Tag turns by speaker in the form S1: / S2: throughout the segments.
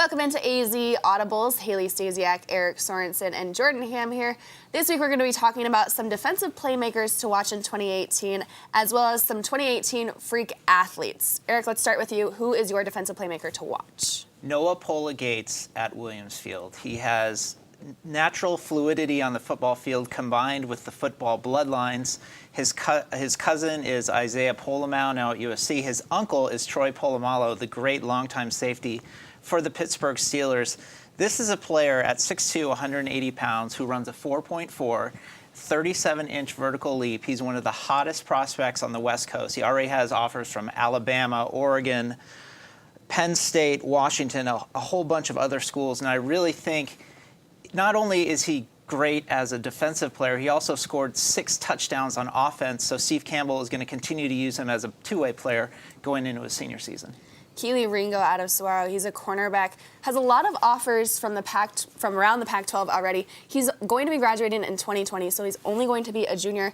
S1: Welcome into AZ Audibles. Haley Stasiak, Eric Sorensen, and Jordan Ham here. This week we're going to be talking about some defensive playmakers to watch in 2018, as well as some 2018 freak athletes. Eric, let's start with you. Who is your defensive playmaker to watch?
S2: Noah Pola-Gates at Williams Field. He has natural fluidity on the football field combined with the football bloodlines. His cousin is Isaiah Polamalu, now at USC. His uncle is Troy Polamalu, the great longtime safety for the Pittsburgh Steelers. This is a player at 6'2", 180 pounds, who runs a 4.4, 37-inch vertical leap. He's one of the hottest prospects on the West Coast. He already has offers from Alabama, Oregon, Penn State, Washington, a whole bunch of other schools. And I really think not only is he great as a defensive player, he also scored 6 touchdowns on offense. So Steve Campbell is going to continue to use him as a two-way player going into his senior season.
S1: Kiwi Ringo out of Saguaro. He's a cornerback. Has a lot of offers from around the Pac-12 already. He's going to be graduating in 2020, so he's only going to be a junior.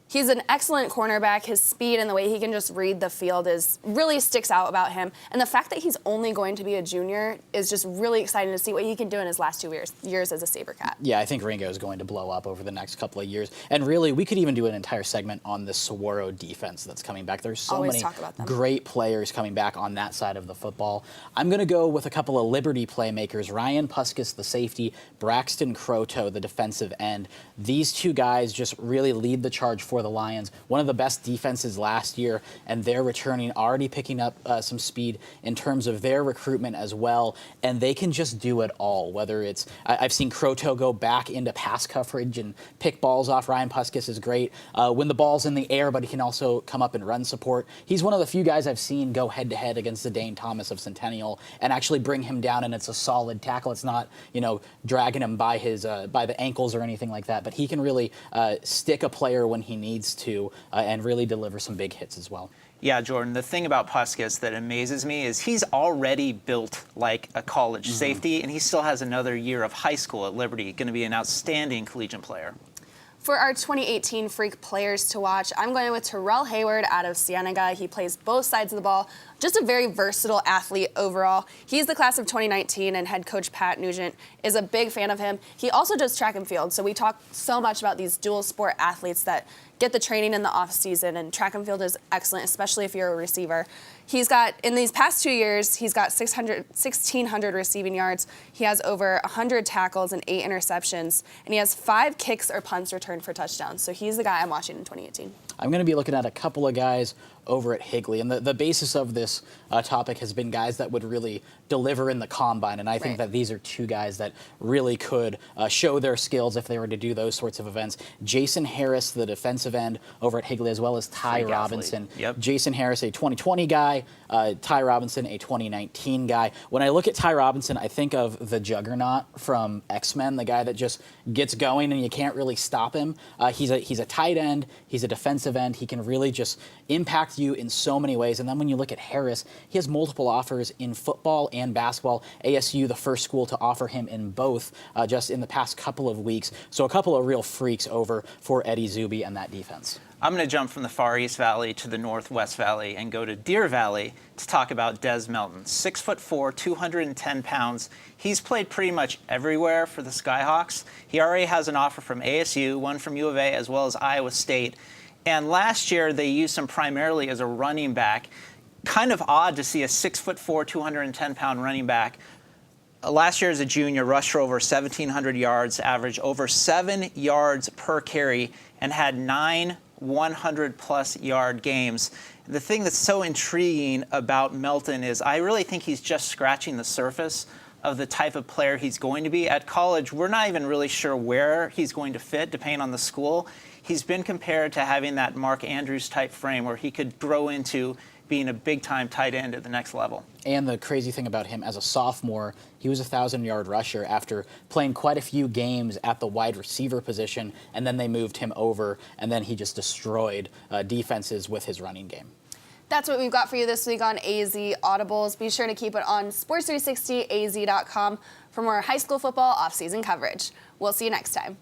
S1: He's an excellent cornerback. His speed and the way he can just read the field really sticks out about him. And the fact that he's only going to be a junior is just really exciting to see what he can do in his last 2 years as a SaberCat.
S3: Yeah, I think Ringo is going to blow up over the next couple of years. And really, we could even do an entire segment on the Saguaro defense that's coming back. There's so many great players coming back on that side of the football. I'm going to go with a couple of Liberty playmakers, Ryan Puskas, the safety, Braxton Croteau, the defensive end. These two guys just really lead the charge for the Lions. One of the best defenses last year, and they're returning, already picking up some speed in terms of their recruitment as well, and they can just do it all. Whether it's, I've seen Croteau go back into pass coverage and pick balls off. Ryan Puskas is great when the ball's in the air, but he can also come up and run support. He's one of the few guys I've seen go head-to-head against the Dane Thomas of Centennial and actually bring him down, and it's a solid tackle. It's not, dragging him by the ankles or anything like that, but he can really stick a player when he needs to and really deliver some big hits as well.
S2: Yeah, Jordan, the thing about Puskas that amazes me is he's already built like a college safety, and he still has another year of high school at Liberty, going to be an outstanding collegiate player.
S1: For our 2018 freak players to watch, I'm going with Terrell Hayward out of Cienega. He plays both sides of the ball. Just a very versatile athlete overall. He's the class of 2019, and head coach Pat Nugent is a big fan of him. He also does track and field, so we talk so much about these dual sport athletes that get the training in the off season, and track and field is excellent, especially if you're a receiver. He's got, in these past 2 years, he's got 1,600 receiving yards. He has over 100 tackles and 8 interceptions, and he has 5 kicks or punts returned for touchdowns. So he's the guy I'm watching in 2018.
S3: I'm going to be looking at a couple of guys over at Higley, and the basis of this topic has been guys that would really deliver in the combine, and I think that these are 2 guys that really could show their skills if they were to do those sorts of events. Jason Harris, the defensive end over at Higley, as well as Ty Robinson.
S2: Yep.
S3: Jason Harris, a 2020 guy, Ty Robinson, a 2019 guy. When I look at Ty Robinson, I think of the Juggernaut from X-Men, the guy that just gets going and you can't really stop him. He's a tight end, he's a defensive end, he can really just impact you in so many ways. And then when you look at Harris, he has multiple offers in football and basketball. ASU, the first school to offer him in both just in the past couple of weeks. So a couple of real freaks over for Eddie Zuby and that defense.
S2: I'm going to jump from the Far East Valley to the Northwest Valley and go to Deer Valley to talk about Des Melton. 6'4", 210 pounds. He's played pretty much everywhere for the Skyhawks. He already has an offer from ASU, one from U of A, as well as Iowa State. And last year, they used him primarily as a running back. Kind of odd to see a 6'4", 210-pound running back. Last year as a junior, rushed for over 1,700 yards, averaged over 7 yards per carry, and had 9 100-plus yard games. The thing that's so intriguing about Milton is I really think he's just scratching the surface of the type of player he's going to be. At college, we're not even really sure where he's going to fit, depending on the school. He's been compared to having that Mark Andrews type frame where he could grow into being a big-time tight end at the next level.
S3: And the crazy thing about him, as a sophomore, he was a 1,000-yard rusher after playing quite a few games at the wide receiver position, and then they moved him over, and then he just destroyed defenses with his running game.
S1: That's what we've got for you this week on AZ Audibles. Be sure to keep it on sports360az.com for more high school football off-season coverage. We'll see you next time.